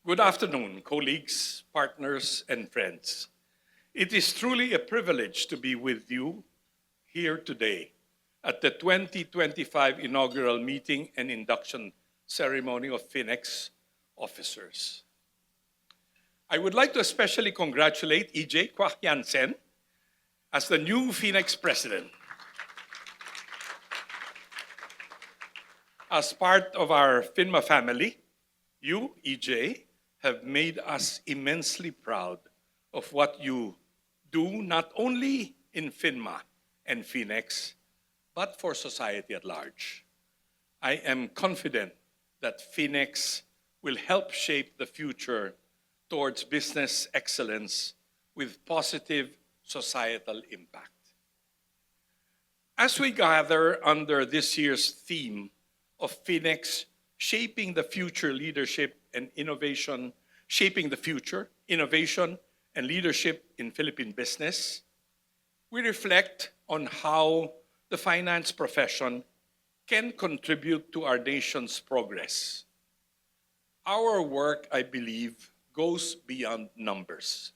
Good afternoon, colleagues, partners, and friends. It is truly a privilege to be with you here today at the 2025 inaugural meeting and induction ceremony of FINEX officers. I would like to especially congratulate EJ Kwak Yan Sen as the new FINEX president. As part of our Phinma family, you, EJ, have made us immensely proud of what you do not only in Phinma and FINEX, but for society at large. I am confident that FINEX will help shape the future towards business excellence with positive societal impact. As we gather under this year's theme of FINEX shaping the future leadership and innovation, shaping the future, innovation and leadership in Philippine business, we reflect on how the finance profession can contribute to our nation's progress. Our work, I believe, goes beyond numbers.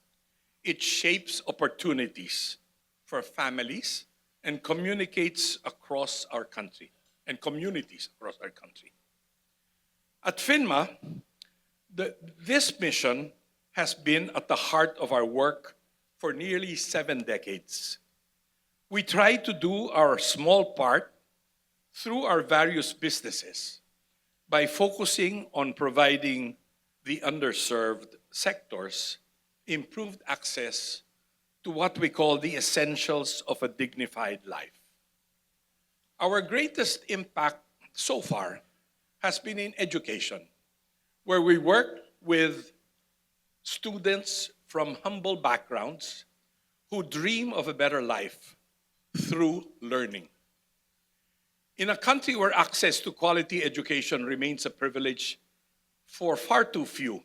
It shapes opportunities for families and communicates across our country and communities across our country. At Phinma, this mission has been at the heart of our work for nearly 7 decades. We try to do our small part through our various businesses by focusing on providing the underserved sectors improved access to what we call the essentials of a dignified life. Our greatest impact so far has been in education, where we work with students from humble backgrounds who dream of a better life through learning. In a country where access to quality education remains a privilege for far too few,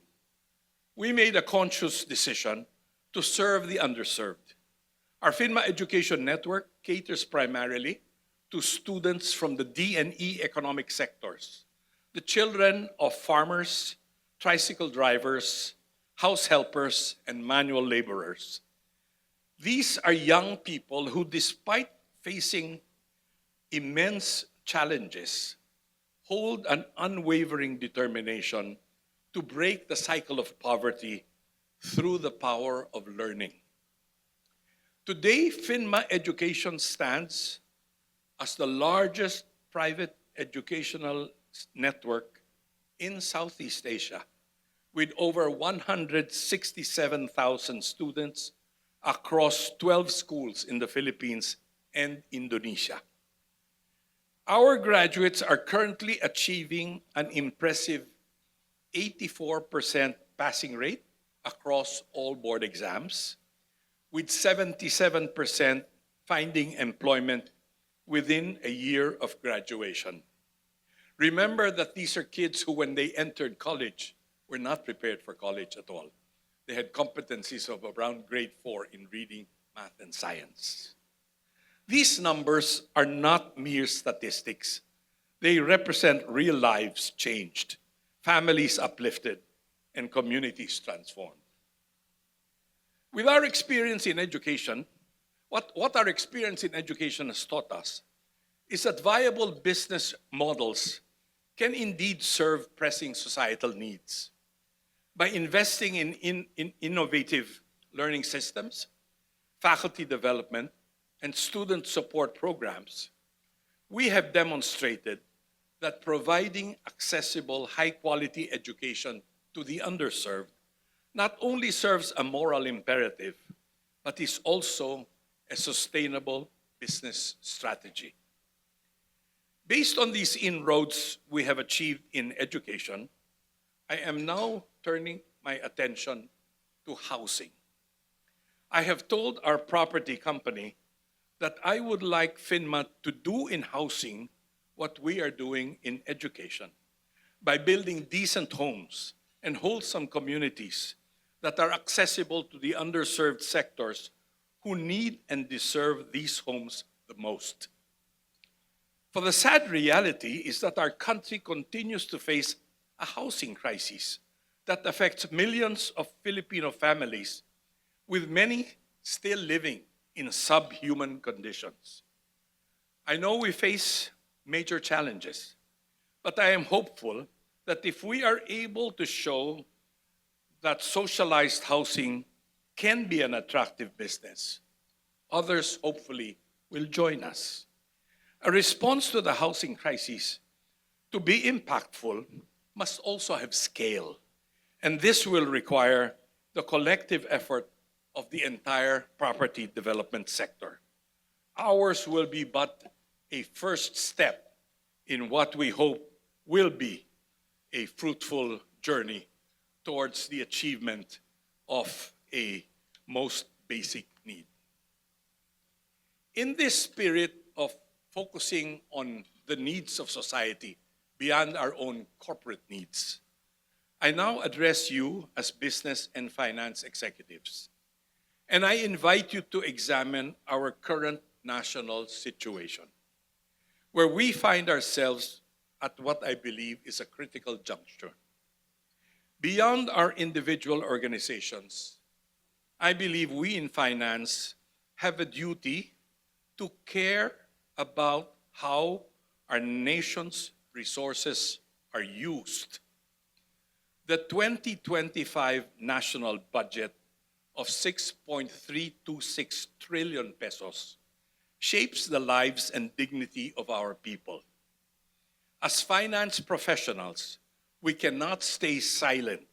we made a conscious decision to serve the underserved. Our Phinma Education Network caters primarily to students from the D&E economic sectors, the children of farmers, tricycle drivers, house helpers, and manual laborers. These are young people who, despite facing immense challenges, hold an unwavering determination to break the cycle of poverty through the power of learning. Today, Phinma Education stands as the largest private educational network in Southeast Asia, with over 167,000 students across 12 schools in the Philippines and Indonesia. Our graduates are currently achieving an impressive 84% passing rate across all board exams, with 77% finding employment within a year of graduation. Remember that these are kids who, when they entered college, were not prepared for college at all. They had competencies of around grade 4 in reading, math, and science. These numbers are not mere statistics. They represent real lives changed, families uplifted, and communities transformed. With our experience in education, what our experience in education has taught us is that viable business models can indeed serve pressing societal needs. By investing in innovative learning systems, faculty development, and student support programs, we have demonstrated that providing accessible, high-quality education to the underserved not only serves a moral imperative, but is also a sustainable business strategy. Based on these inroads we have achieved in education, I am now turning my attention to housing. I have told our property company that I would like Phinma to do in housing what we are doing in education by building decent homes and wholesome communities that are accessible to the underserved sectors who need and deserve these homes the most. For the sad reality is that our country continues to face a housing crisis that affects millions of Filipino families, with many still living in subhuman conditions. I know we face major challenges, but I am hopeful that if we are able to show that socialized housing can be an attractive business, others hopefully will join us. A response to the housing crisis, to be impactful, must also have scale, and this will require the collective effort of the entire property development sector. Ours will be but a first step in what we hope will be a fruitful journey towards the achievement of a most basic need. In this spirit of focusing on the needs of society beyond our own corporate needs, I now address you as business and finance executives, and I invite you to examine our current national situation, where we find ourselves at what I believe is a critical juncture. Beyond our individual organizations, I believe we in finance have a duty to care about how our nation's resources are used. The 2025 national budget of 6.326 trillion pesos shapes the lives and dignity of our people. As finance professionals, we cannot stay silent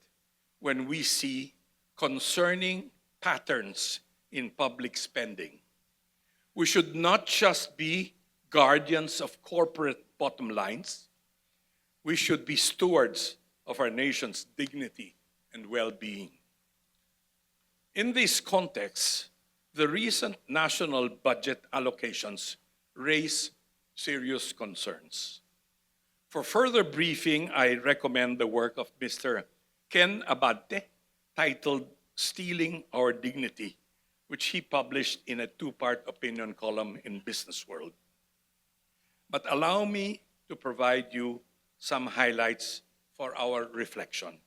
when we see concerning patterns in public spending. We should not just be guardians of corporate bottom lines. We should be stewards of our nation's dignity and well-being. In this context, the recent national budget allocations raise serious concerns. For further briefing, I recommend the work of Mr. Ken Abante, titled Stealing Our Dignity, which he published in a two-part opinion column in Business World. But allow me to provide you some highlights for our reflection.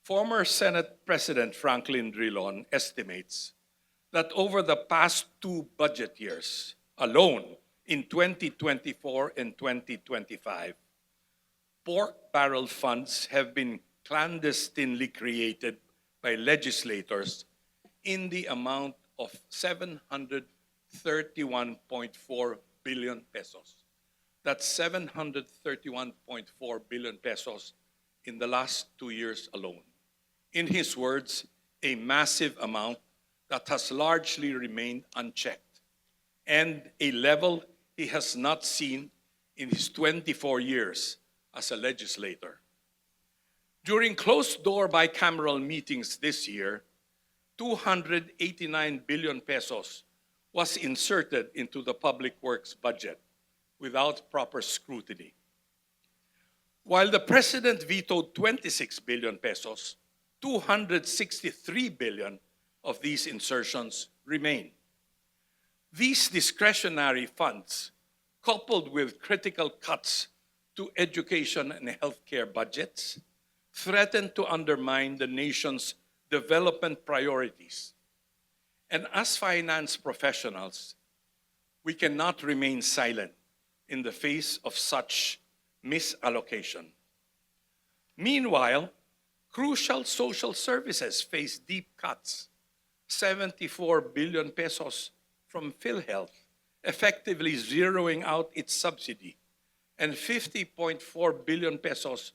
Former Senate President Franklin Drilon estimates that over the past two budget years alone, in 2024 and 2025, pork barrel funds have been clandestinely created by legislators in the amount of 731.4 billion pesos. That's 731.4 billion pesos in the last 2 years alone. In his words, a massive amount that has largely remained unchecked, and a level he has not seen in his 24 years as a legislator. During closed-door bicameral meetings this year, 289 billion pesos was inserted into the public works budget without proper scrutiny. While the president vetoed 26 billion pesos, 263 billion of these insertions remain. These discretionary funds, coupled with critical cuts to education and healthcare budgets, threaten to undermine the nation's development priorities. And as finance professionals, we cannot remain silent in the face of such misallocation. Meanwhile, crucial social services face deep cuts. 74 billion pesos from PhilHealth, effectively zeroing out its subsidy, and 50.4 billion pesos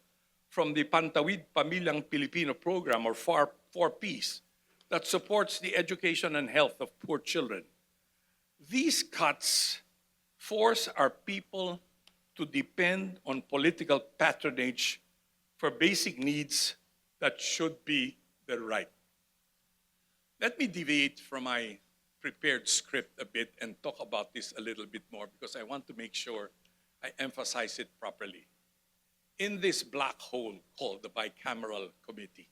from the Pantawid Pamilyang Pilipino program, or 4Ps, that supports the education and health of poor children. These cuts force our people to depend on political patronage for basic needs that should be their right. Let me deviate from my prepared script a bit and talk about this a little bit more, because I want to make sure I emphasize it properly. In this black hole called the bicameral committee,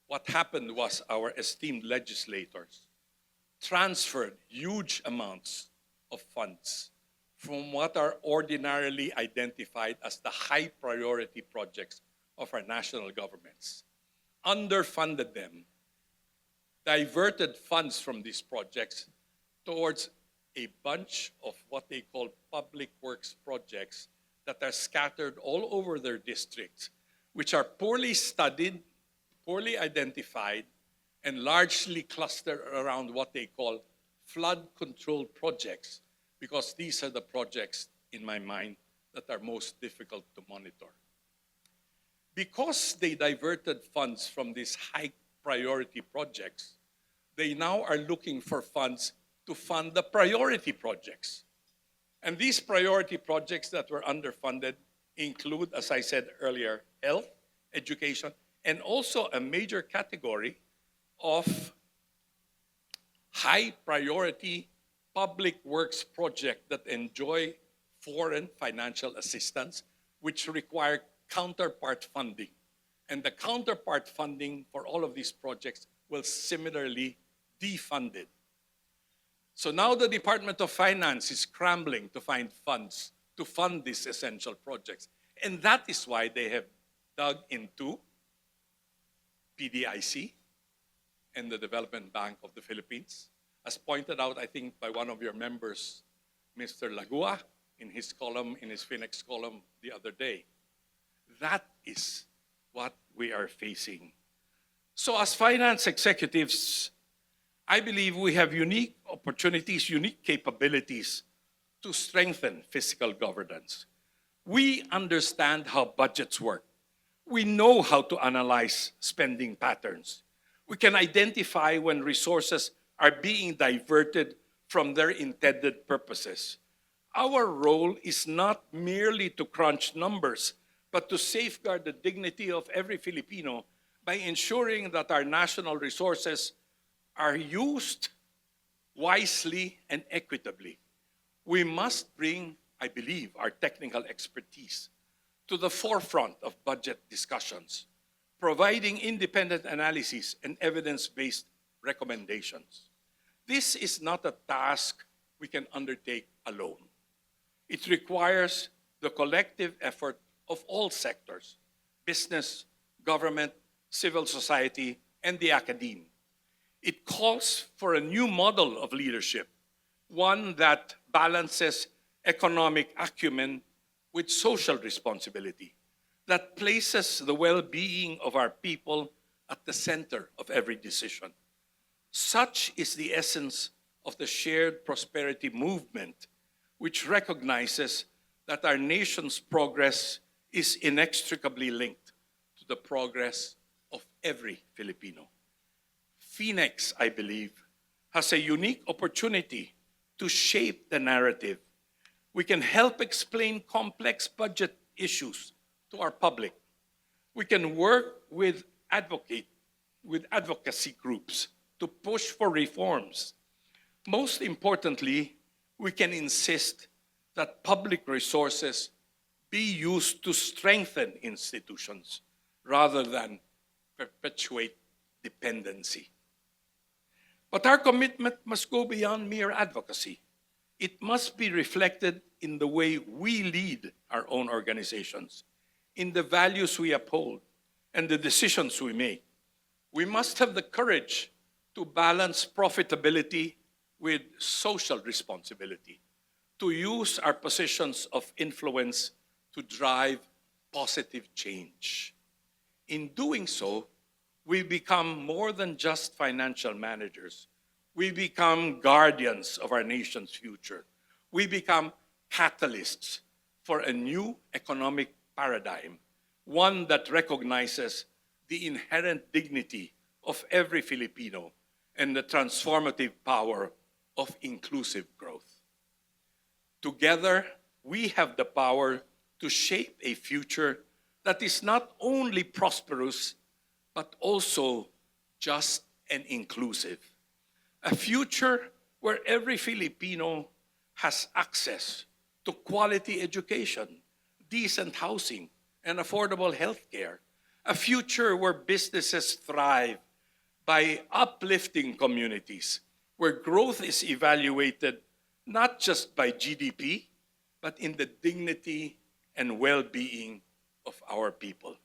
what happened was our esteemed legislators transferred huge amounts of funds from what are ordinarily identified as the high priority projects of our national governments, underfunded them, diverted funds from these projects towards a bunch of what they call public works projects that are scattered all over their districts, which are poorly studied, poorly identified, and largely clustered around what they call flood control projects, because these are the projects, in my mind, that are most difficult to monitor. Because they diverted funds from these high priority projects, they now are looking for funds to fund the priority projects. And these priority projects that were underfunded include, as I said earlier, health, education, and also a major category of high priority public works projects that enjoy foreign financial assistance, which require counterpart funding. And the counterpart funding for all of these projects will similarly defunded. So now the Department of Finance is scrambling to find funds to fund these essential projects. And that is why they have dug into PDIC and the Development Bank of the Philippines. As pointed out, I think, by one of your members, Mr. Lagua, in his column, in his FINEX column the other day. That is what we are facing. So as finance executives, I believe we have unique opportunities, unique capabilities to strengthen fiscal governance. We understand how budgets work. We know how to analyze spending patterns. We can identify when resources are being diverted from their intended purposes. Our role is not merely to crunch numbers, but to safeguard the dignity of every Filipino by ensuring that our national resources are used wisely and equitably. We must bring, I believe, our technical expertise to the forefront of budget discussions, providing independent analysis and evidence-based recommendations. This is not a task we can undertake alone. It requires the collective effort of all sectors: business, government, civil society, and the academe. It calls for a new model of leadership, one that balances economic acumen with social responsibility, that places the well-being of our people at the center of every decision. Such is the essence of the shared prosperity movement, which recognizes that our nation's progress is inextricably linked to the progress of every Filipino. FINEX, I believe, has a unique opportunity to shape the narrative. We can help explain complex budget issues to our public. We can work with advocacy groups to push for reforms. Most importantly, we can insist that public resources be used to strengthen institutions rather than perpetuate dependency. But our commitment must go beyond mere advocacy. It must be reflected in the way we lead our own organizations, in the values we uphold, and the decisions we make. We must have the courage to balance profitability with social responsibility, to use our positions of influence to drive positive change. In doing so, we become more than just financial managers. We become guardians of our nation's future. We become catalysts for a new economic paradigm, one that recognizes the inherent dignity of every Filipino and the transformative power of inclusive growth. Together, we have the power to shape a future that is not only prosperous, but also just and inclusive. A future where every Filipino has access to quality education, decent housing, and affordable health care. A future where businesses thrive by uplifting communities, where growth is evaluated not just by GDP, but in the dignity and well-being of our people.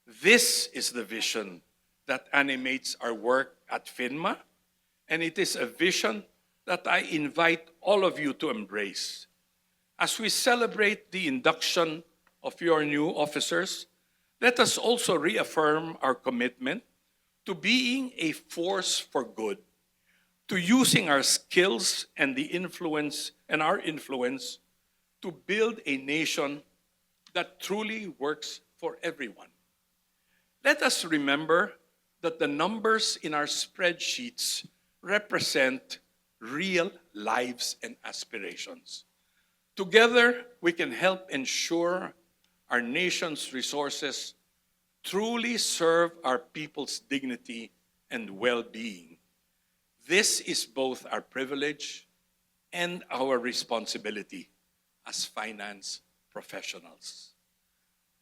This is the vision that animates our work at Phinma, and it is a vision that I invite all of you to embrace. As we celebrate the induction of your new officers, let us also reaffirm our commitment to being a force for good, to using our skills and our influence to build a nation that truly works for everyone. Let us remember that the numbers in our spreadsheets represent real lives and aspirations. Together, we can help ensure our nation's resources truly serve our people's dignity and well-being. This is both our privilege and our responsibility as finance professionals.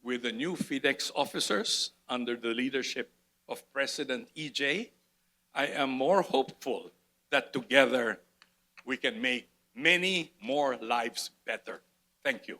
With the new FINEX officers under the leadership of President EJ, I am more hopeful that together we can make many more lives better. Thank you.